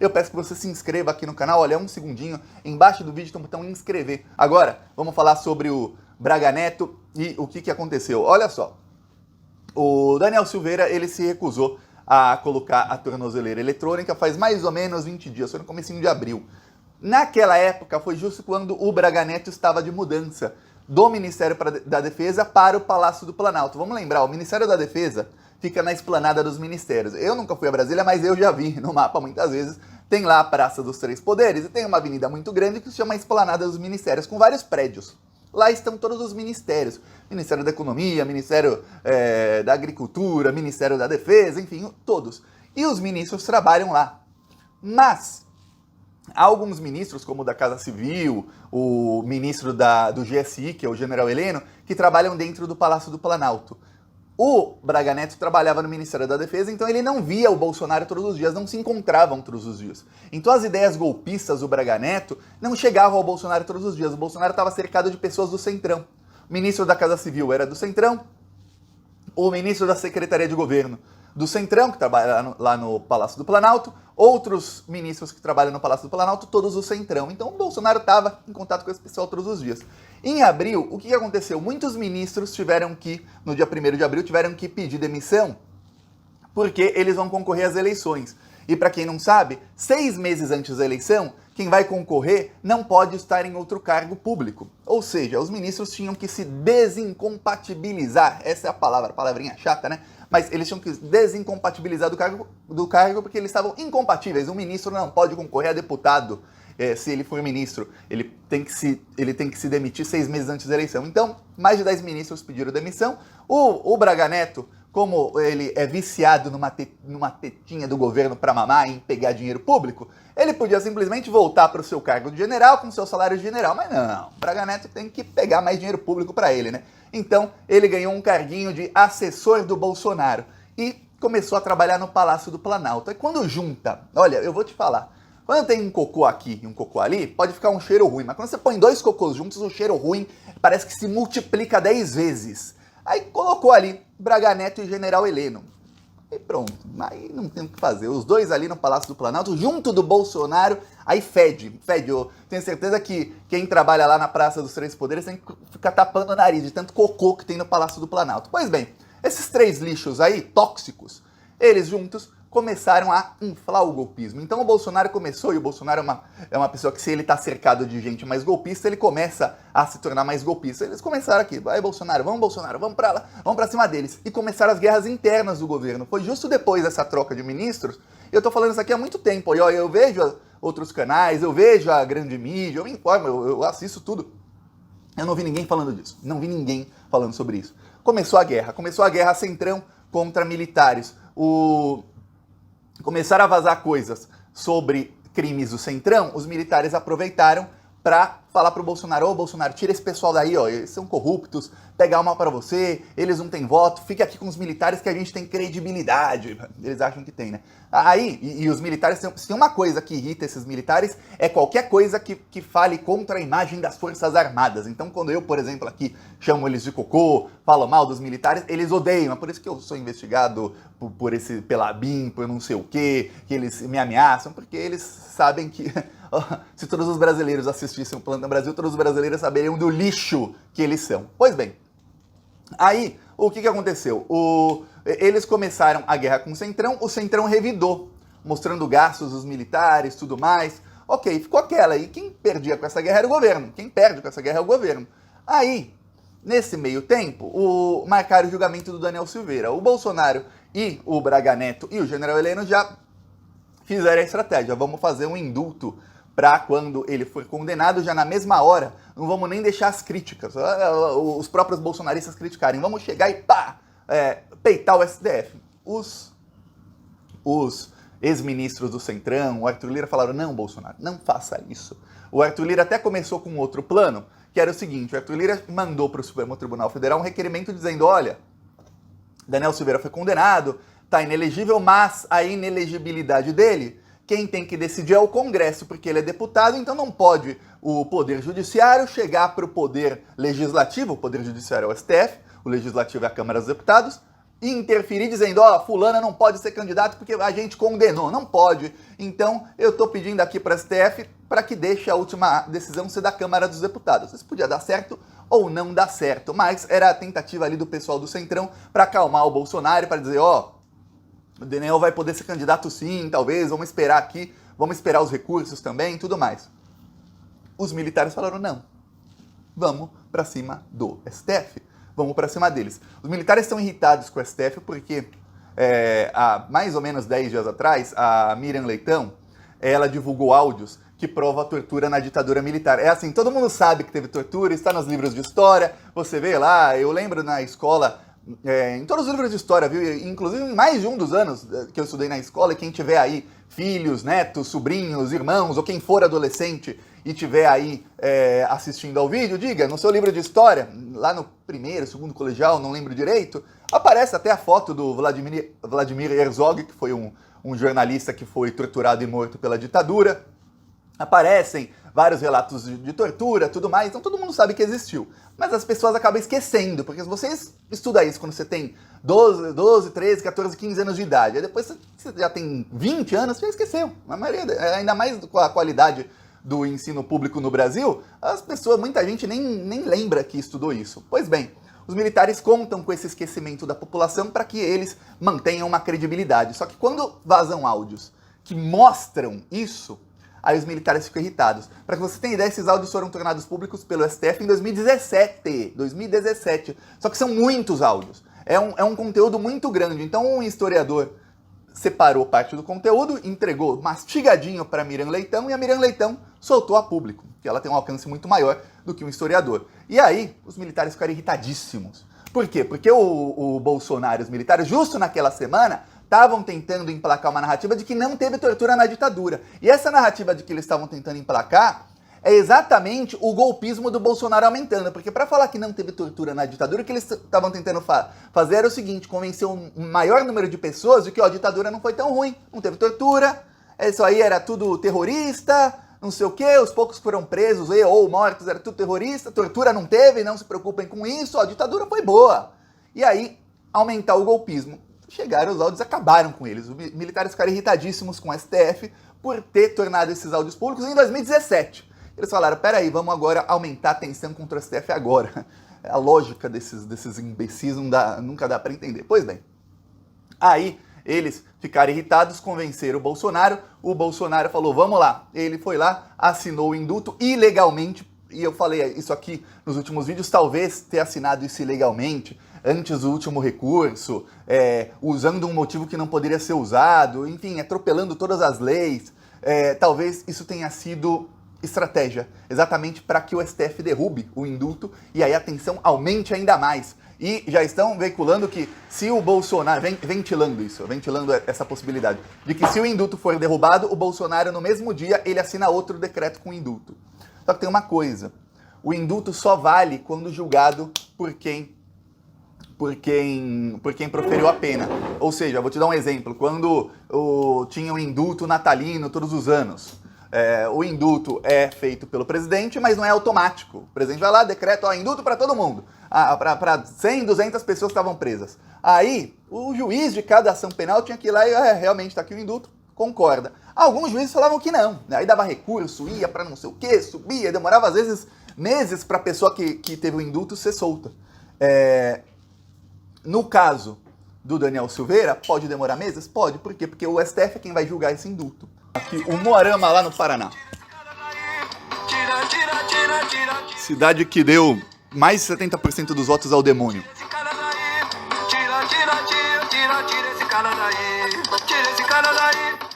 eu peço que você se inscreva aqui no canal. Olha, é um segundinho, embaixo do vídeo tem um botão inscrever. Agora, vamos falar sobre o Braga Neto e o que aconteceu. Olha só, o Daniel Silveira, ele se recusou a colocar a tornozeleira eletrônica faz mais ou menos 20 dias, foi no comecinho de abril. Naquela época, foi justo quando o Braga Neto estava de mudança do Ministério da Defesa para o Palácio do Planalto. Vamos lembrar, o Ministério da Defesa fica na esplanada dos ministérios. Eu nunca fui a Brasília, mas eu já vi no mapa muitas vezes. Tem lá a Praça dos Três Poderes e tem uma avenida muito grande que se chama Esplanada dos Ministérios, com vários prédios. Lá estão todos os ministérios. Ministério da Economia, Ministério da Agricultura, Ministério da Defesa, enfim, todos. E os ministros trabalham lá. Mas há alguns ministros, como o da Casa Civil, o ministro do GSI, que é o General Heleno, que trabalham dentro do Palácio do Planalto. O Braga Neto trabalhava no Ministério da Defesa, então ele não via o Bolsonaro todos os dias, não se encontravam todos os dias. Então as ideias golpistas do Braga Neto não chegavam ao Bolsonaro todos os dias. O Bolsonaro estava cercado de pessoas do Centrão. O ministro da Casa Civil era do Centrão, o ministro da Secretaria de Governo do Centrão, que trabalha lá no Palácio do Planalto, outros ministros que trabalham no Palácio do Planalto, todos do Centrão. Então o Bolsonaro estava em contato com esse pessoal todos os dias. Em abril, o que aconteceu? Muitos ministros tiveram que, no dia 1º de abril, tiveram que pedir demissão, porque eles vão concorrer às eleições. E para quem não sabe, 6 meses antes da eleição, quem vai concorrer não pode estar em outro cargo público. Ou seja, os ministros tinham que se desincompatibilizar. Essa é a palavra, palavrinha chata, né? Mas eles tinham que desincompatibilizar do cargo porque eles estavam incompatíveis. Um ministro não pode concorrer a deputado se ele for ministro. Ele tem que se demitir 6 meses antes da eleição. Então, mais de 10 ministros pediram demissão. O Braga Neto, como ele é viciado numa tetinha do governo para mamar em pegar dinheiro público, ele podia simplesmente voltar para o seu cargo de general com seu salário de general. Mas não, o Braga Neto tem que pegar mais dinheiro público para ele, né? Então, ele ganhou um carguinho de assessor do Bolsonaro e começou a trabalhar no Palácio do Planalto. E quando junta, olha, eu vou te falar, quando tem um cocô aqui e um cocô ali, pode ficar um cheiro ruim, mas quando você põe 2 cocôs juntos, o cheiro ruim parece que se multiplica 10 vezes. Aí colocou ali Braga Neto e General Heleno. E pronto, aí não tem o que fazer. Os dois ali no Palácio do Planalto, junto do Bolsonaro, aí fede. Eu tenho certeza que quem trabalha lá na Praça dos Três Poderes tem que ficar tapando o nariz de tanto cocô que tem no Palácio do Planalto. Pois bem, esses 3 lixos aí, tóxicos, eles juntos começaram a inflar o golpismo. Então o Bolsonaro começou, e o Bolsonaro é uma pessoa que, se ele está cercado de gente mais golpista, ele começa a se tornar mais golpista. Eles começaram aqui, vai Bolsonaro, vamos pra lá, vamos pra cima deles. E começaram as guerras internas do governo. Foi justo depois dessa troca de ministros, eu tô falando isso aqui há muito tempo, e ó, eu vejo outros canais, eu vejo a grande mídia, eu me informo, eu assisto tudo. Eu não vi ninguém falando disso, não vi ninguém falando sobre isso. Começou a guerra Centrão contra militares. Começaram a vazar coisas sobre crimes do Centrão, os militares aproveitaram para falar pro Bolsonaro: ô Bolsonaro, tira esse pessoal daí, ó, eles são corruptos, pega uma para você, eles não têm voto, fica aqui com os militares que a gente tem credibilidade. Eles acham que tem, né? Aí, e os militares, se tem uma coisa que irrita esses militares, é qualquer coisa que fale contra a imagem das Forças Armadas. Então, quando eu, por exemplo, aqui chamo eles de cocô, falo mal dos militares, eles odeiam. É por isso que eu sou investigado pela BIM, por não sei o quê, que eles me ameaçam, porque eles sabem que se todos os brasileiros assistissem o Plantão Brasil, todos os brasileiros saberiam do lixo que eles são. Pois bem, aí o que aconteceu? Eles começaram a guerra com o Centrão revidou, mostrando gastos dos militares, tudo mais. Ok, ficou aquela. E quem perdia com essa guerra era o governo. Quem perde com essa guerra é o governo. Aí, nesse meio tempo, marcaram o julgamento do Daniel Silveira. O Bolsonaro e o Braga Neto e o General Heleno já fizeram a estratégia. Vamos fazer um indulto para quando ele for condenado, já na mesma hora, não vamos nem deixar as críticas, os próprios bolsonaristas criticarem. Vamos chegar e peitar o STF. Os ex-ministros do Centrão, o Arthur Lira, falaram: não, Bolsonaro, não faça isso. O Arthur Lira até começou com outro plano, que era o seguinte: o Arthur Lira mandou para o Supremo Tribunal Federal um requerimento dizendo: olha, Daniel Silveira foi condenado, está inelegível, mas a inelegibilidade dele, quem tem que decidir é o Congresso, porque ele é deputado, então não pode o Poder Judiciário chegar para o Poder Legislativo. O Poder Judiciário é o STF, o Legislativo é a Câmara dos Deputados, interferir dizendo, ó, fulana não pode ser candidato porque a gente condenou. Não pode. Então, eu tô pedindo aqui para o STF para que deixe a última decisão ser da Câmara dos Deputados. Isso podia dar certo ou não dar certo, mas era a tentativa ali do pessoal do Centrão para acalmar o Bolsonaro, para dizer, ó, o Daniel vai poder ser candidato sim, talvez, vamos esperar aqui, vamos esperar os recursos também, tudo mais. Os militares falaram, não, vamos para cima do STF. Vamos para cima deles. Os militares estão irritados com o STF porque há mais ou menos 10 dias atrás, a Miriam Leitão, ela divulgou áudios que provam a tortura na ditadura militar. É assim, todo mundo sabe que teve tortura, está nos livros de história, você vê lá, eu lembro na escola, em todos os livros de história, viu? Inclusive em mais de um dos anos que eu estudei na escola, quem tiver aí filhos, netos, sobrinhos, irmãos, ou quem for adolescente e tiver aí assistindo ao vídeo, diga, no seu livro de história, lá no primeiro, segundo colegial, não lembro direito, aparece até a foto do Vladimir Herzog, que foi um jornalista que foi torturado e morto pela ditadura. Aparecem vários relatos de tortura, tudo mais, então todo mundo sabe que existiu. Mas as pessoas acabam esquecendo, porque se você estuda isso quando você tem 12, 13, 14, 15 anos de idade, aí depois você já tem 20 anos, você já esqueceu. A maioria, ainda mais com a qualidade do ensino público no Brasil, as pessoas, muita gente nem lembra que estudou isso. Pois bem, os militares contam com esse esquecimento da população para que eles mantenham uma credibilidade. Só que quando vazam áudios que mostram isso, aí os militares ficam irritados. Para que você tenha ideia, esses áudios foram tornados públicos pelo STF em 2017. Só que são muitos áudios. É um conteúdo muito grande. Então um historiador separou parte do conteúdo, entregou mastigadinho para Miriam Leitão e a Miriam Leitão soltou a público, que ela tem um alcance muito maior do que um historiador. E aí os militares ficaram irritadíssimos. Por quê? Porque o Bolsonaro e os militares, justo naquela semana, estavam tentando emplacar uma narrativa de que não teve tortura na ditadura. E essa narrativa de que eles estavam tentando emplacar é exatamente o golpismo do Bolsonaro aumentando. Porque para falar que não teve tortura na ditadura, o que eles estavam tentando fazer era o seguinte, convencer um maior número de pessoas de que ó, a ditadura não foi tão ruim, não teve tortura, isso aí era tudo terrorista, não sei o quê, os poucos que foram presos ou mortos era tudo terrorista, tortura não teve, não se preocupem com isso, ó, a ditadura foi boa. E aí, aumentar o golpismo. Chegaram os áudios, acabaram com eles. Os militares ficaram irritadíssimos com o STF por ter tornado esses áudios públicos em 2017. Eles falaram, peraí, vamos agora aumentar a tensão contra o STF agora. A lógica desses imbecis nunca dá para entender. Pois bem, aí eles ficaram irritados, convenceram o Bolsonaro falou, vamos lá. Ele foi lá, assinou o indulto ilegalmente, e eu falei isso aqui nos últimos vídeos, talvez ter assinado isso ilegalmente, antes do último recurso, usando um motivo que não poderia ser usado, enfim, atropelando todas as leis. Talvez isso tenha sido estratégia, exatamente para que o STF derrube o indulto e aí a tensão aumente ainda mais. E já estão veiculando que se o Bolsonaro, ventilando essa possibilidade, de que se o indulto for derrubado, o Bolsonaro no mesmo dia ele assina outro decreto com indulto. Só que tem uma coisa, o indulto só vale quando julgado por quem proferiu a pena. Ou seja, vou te dar um exemplo, quando tinha o indulto natalino todos os anos, o indulto é feito pelo presidente, mas não é automático. O presidente vai lá, decreta, indulto para todo mundo. Para 100, 200 pessoas que estavam presas. Aí, o juiz de cada ação penal tinha que ir lá e realmente está aqui o indulto, concorda. Alguns juízes falavam que não, aí dava recurso, ia para não sei o que, subia, demorava às vezes meses para a pessoa que teve o indulto ser solta. No caso do Daniel Silveira, pode demorar meses? Pode, por quê? Porque o STF é quem vai julgar esse indulto. Aqui, o Moarama, lá no Paraná. Cidade que deu mais de 70% dos votos ao demônio. Tira esse cara daí, tira esse cara daí.